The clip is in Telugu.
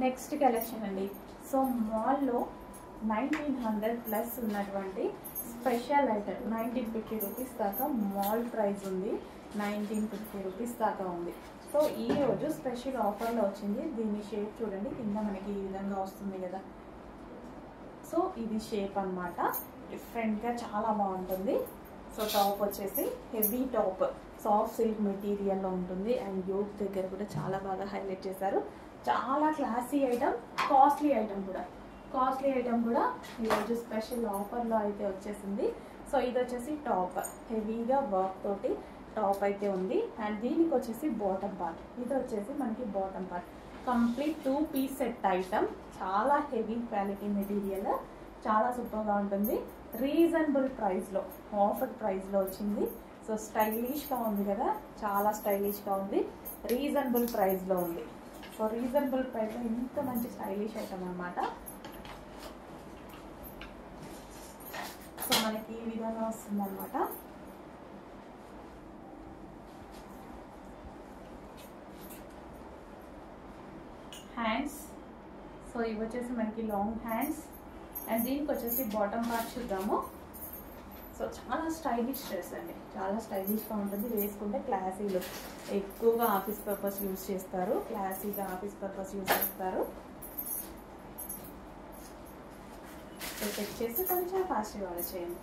నెక్స్ట్ కలెక్షన్ అండి. సో మాల్లో 1900+ ఉన్నటువంటి స్పెషల్ ఐటమ్ 1950 రూపీస్ దాకా మాల్ ప్రైస్ ఉంది. 1950 రూపీస్ దాకా ఉంది. సో ఈ రోజు స్పెషల్ ఆఫర్లో వచ్చింది. దీని షేప్ చూడండి, కింద మనకి ఈ విధంగా వస్తుంది కదా. సో ఇది షేప్ అన్నమాట, డిఫరెంట్గా చాలా బాగుంటుంది. సో టాప్ వచ్చేసి హెవీ టాప్, సాఫ్ట్ సిల్క్ మెటీరియల్లో ఉంటుంది. అండ్ యోక్ దగ్గర కూడా చాలా బాగా హైలైట్ చేశారు. చాలా క్లాసీ ఐటమ్, కాస్ట్లీ ఐటమ్ కూడా ఈరోజు స్పెషల్ ఆఫర్లో అయితే వచ్చేసింది. సో ఇది వచ్చేసి టాప్, హెవీగా వర్క్ తోటి టాప్ అయితే ఉంది. అండ్ దీనికి వచ్చేసి బాటమ్ పార్ట్, ఇది వచ్చేసి మనకి bottom part. Complete 2 piece set item, చాలా హెవీ క్వాలిటీ మెటీరియల్, చాలా సూపర్గా ఉంటుంది. రీజనబుల్ ప్రైస్లో, ఆఫర్ ప్రైస్లో వచ్చింది. సో స్టైలిష్గా ఉంది కదా, చాలా స్టైలిష్గా ఉంది. రీజనబుల్ ప్రైస్లో ఉంది. సో రీజనబుల్ ప్రైస్లో ఇంత మంచి స్టైలిష్ ఐటమ్ అన్నమాట. సో మనకి ఈ విధంగా వస్తుంది అన్నమాట. హ్యాండ్స్, సో ఇవి వచ్చేసి మనకి లాంగ్ హ్యాండ్స్. అండ్ దీనికి వచ్చేసి బాటమ్ పార్ట్ చూద్దాము. సో చాలా స్టైలిష్ డ్రెస్ అండి, చాలా స్టైలిష్గా ఉంటుంది. వేసుకుంటే క్లాసీ లుక్, ఎక్కువగా ఆఫీస్ పర్పస్ యూజ్ చేస్తారు, క్లాసీగా ఆఫీస్ పర్పస్ యూజ్ చేస్తారు. సో చెక్ చేసి కొంచెం ఫాస్ట్గా ఆర్డర్ చేయండి.